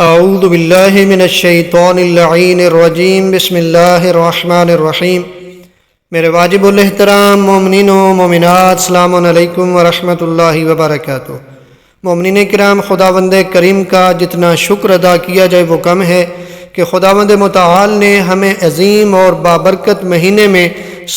اعوذ باللہ من الشیطان اللعین الرجیم بسم اللہ الرحمن الرحیم۔ میرے واجب الاحترام مومنین و مومنات، السلام علیکم ورحمۃ اللہ وبرکاتہ۔ مومنین کرام، خداوند کریم کا جتنا شکر ادا کیا جائے وہ کم ہے کہ خداوند متعال نے ہمیں عظیم اور بابرکت مہینے میں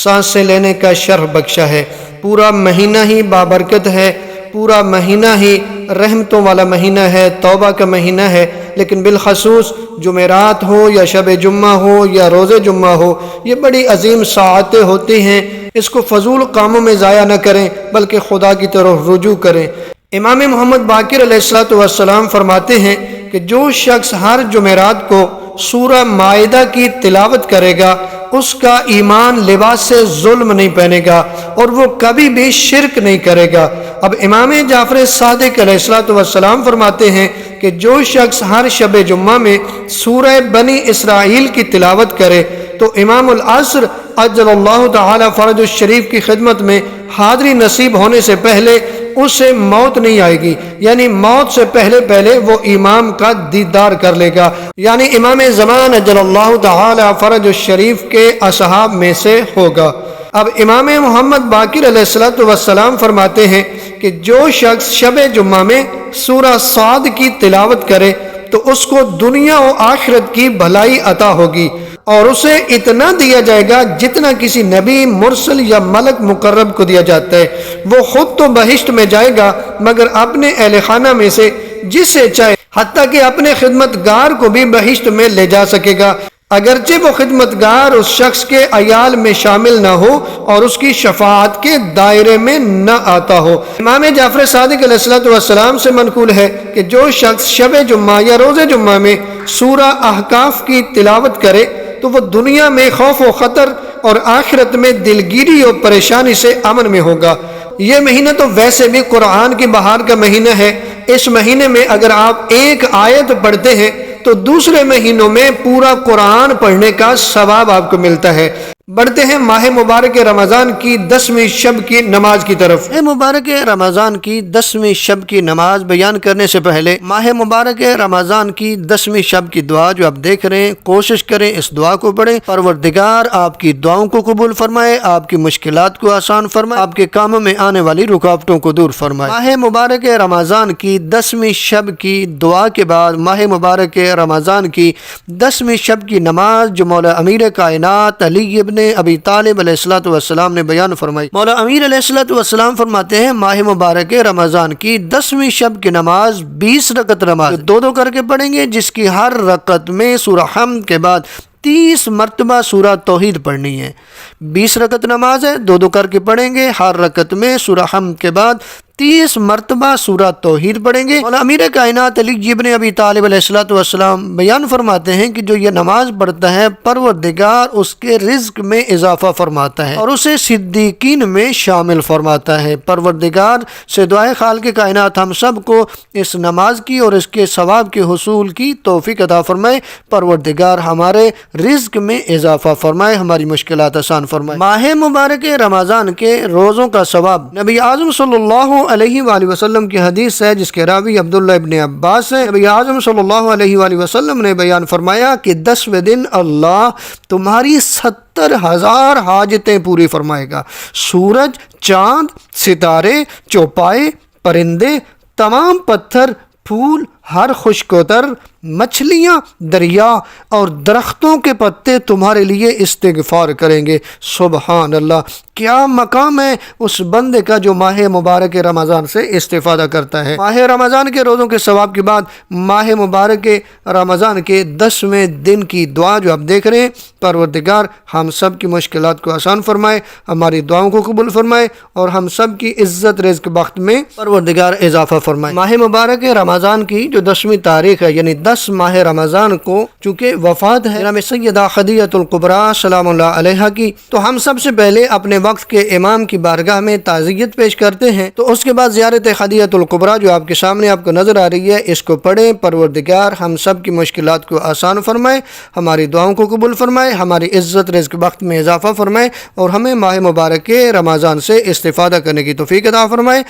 سانسیں لینے کا شرف بخشا ہے۔ پورا مہینہ ہی بابرکت ہے، پورا مہینہ ہی رحمتوں والا مہینہ ہے، توبہ کا مہینہ ہے، لیکن بالخصوص جمعرات ہو یا شب جمعہ ہو یا روز جمعہ ہو، یہ بڑی عظیم ساعتیں ہوتی ہیں۔ اس کو فضول کاموں میں ضائع نہ کریں بلکہ خدا کی طرف رجوع کریں۔ امام محمد باقر علیہ السلام فرماتے ہیں کہ جو شخص ہر جمعرات کو سورہ مائدہ کی تلاوت کرے گا اس کا ایمان لباس سے ظلم نہیں پہنے گا اور وہ کبھی بھی شرک نہیں کرے گا۔ اب امام جعفر صادق علیہ السلام فرماتے ہیں کہ جو شخص ہر شب جمعہ میں سورہ بنی اسرائیل کی تلاوت کرے تو امام العصر عجل اللہ تعالی فرج الشریف کی خدمت میں حاضری نصیب ہونے سے پہلے اسے موت نہیں آئے گی، یعنی موت سے پہلے وہ امام کا دیدار کر لے گا، یعنی امام زمان عجل اللہ تعالی فرج الشریف کے اصحاب میں سے ہوگا۔ اب امام محمد باقر علیہ السلام فرماتے ہیں کہ جو شخص شب جمعہ میں سورہ صاد کی تلاوت کرے تو اس کو دنیا و آخرت کی بھلائی عطا ہوگی اور اسے اتنا دیا جائے گا جتنا کسی نبی مرسل یا ملک مقرب کو دیا جاتا ہے۔ وہ خود تو بہشت میں جائے گا مگر اپنے اہل خانہ میں سے جسے چاہے، حتیٰ کہ اپنے خدمتگار کو بھی بہشت میں لے جا سکے گا، اگرچہ وہ خدمتگار اس شخص کے عیال میں شامل نہ ہو اور اس کی شفاعت کے دائرے میں نہ آتا ہو۔ امام جعفر صادق علیہ السلام سے منقول ہے کہ جو شخص شب جمعہ یا روز جمعہ میں سورہ احقاف کی تلاوت کرے تو وہ دنیا میں خوف و خطر اور آخرت میں دلگیری اور پریشانی سے امن میں ہوگا۔ یہ مہینہ تو ویسے بھی قرآن کی بہار کا مہینہ ہے۔ اس مہینے میں اگر آپ ایک آیت پڑھتے ہیں تو دوسرے مہینوں میں پورا قرآن پڑھنے کا ثواب آپ کو ملتا ہے۔ بڑھتے ہیں ماہ مبارک رمضان کی 10ویں شب کی نماز کی طرف۔ ماہ مبارک رمضان کی 10ویں شب کی نماز بیان کرنے سے پہلے ماہ مبارک رمضان کی 10ویں شب کی دعا جو آپ دیکھ رہے ہیں، کوشش کریں اس دعا کو پڑھیں۔ پروردگار آپ کی دعاؤں کو قبول فرمائے، آپ کی مشکلات کو آسان فرمائے، آپ کے کاموں میں آنے والی رکاوٹوں کو دور فرمائے۔ ماہ مبارک رمضان کی 10ویں شب کی دعا کے بعد ماہ مبارک رمضان کی 10ویں شب کی نماز جو مولا امیر کائنات علی ابن ابی طالب علیہ السلام نے بیان فرمائی۔ مولا امیر علیہ السلام فرماتے ہیں ماہ مبارک رمضان کی 10ویں شب کی نماز 20 رکعت نماز دو کر کے پڑھیں گے، جس کی ہر رکعت میں سورہ حمد کے بعد 30 مرتبہ سورہ توحید پڑھنی ہے۔ 20 رکعت نماز ہے، دو کر کے پڑھیں گے، ہر رکعت میں سورہ حمد کے بعد 30 مرتبہ سورہ توحید پڑھیں گے۔ مولا امیر کائنات علی ابن ابی طالب علیہ السلام بیان فرماتے ہیں کہ جو یہ نماز پڑھتا ہے پروردگار اس کے رزق میں اضافہ فرماتا ہے اور اسے صدیقین میں شامل فرماتا ہے۔ پروردگار سے دعائے خالق کائنات ہم سب کو اس نماز کی اور اس کے ثواب کے حصول کی توفیق عطا فرمائے۔ پروردگار ہمارے رزق میں اضافہ فرمائے، ہماری مشکلات آسان فرمائے۔ ماہ مبارک رمضان کے روزوں کا ثواب نبی اعظم صلی اللہ علیہ وآلہ وسلم کی حدیث ہے جس کے راوی عبداللہ ابن عباس ہے۔ نبی اعظم صلی اللہ علیہ وآلہ وسلم نے بیان فرمایا کہ 10ویں دن اللہ تمہاری 70,000 حاجتیں پوری فرمائے گا۔ سورج، چاند، ستارے، چوپائے، پرندے، تمام پتھر، پھول، ہر خشک و تر، مچھلیاں، دریا اور درختوں کے پتے تمہارے لیے استغفار کریں گے۔ سبحان اللہ، کیا مقام ہے اس بندے کا جو ماہ مبارک رمضان سے استفادہ کرتا ہے۔ ماہ رمضان کے روزوں کے ثواب کے بعد ماہ مبارک رمضان کے 10ویں دن کی دعا جو آپ دیکھ رہے ہیں، پروردگار ہم سب کی مشکلات کو آسان فرمائے، ہماری دعاؤں کو قبول فرمائے اور ہم سب کی عزت رزق بخت میں پروردگار اضافہ فرمائے۔ ماہ مبارک رمضان کی جو 10ویں تاریخ ہے، یعنی 10 ماہ رمضان کو چونکہ وفات ہے جناب سیدہ خدیجہ الکبریٰ سلام اللہ علیہا کی، تو ہم سب سے پہلے اپنے وقت کے امام کی بارگاہ میں تعزیت پیش کرتے ہیں، تو اس کے بعد زیارت خدیجہ الکبریٰ جو آپ کے سامنے آپ کو نظر آ رہی ہے، اس کو پڑھیں۔ پروردگار ہم سب کی مشکلات کو آسان فرمائے، ہماری دعاؤں کو قبول فرمائے، ہماری عزت رزق بخت میں اضافہ فرمائے اور ہمیں ماہ مبارک رمضان سے استفادہ کرنے کی توفیق عطا فرمائے۔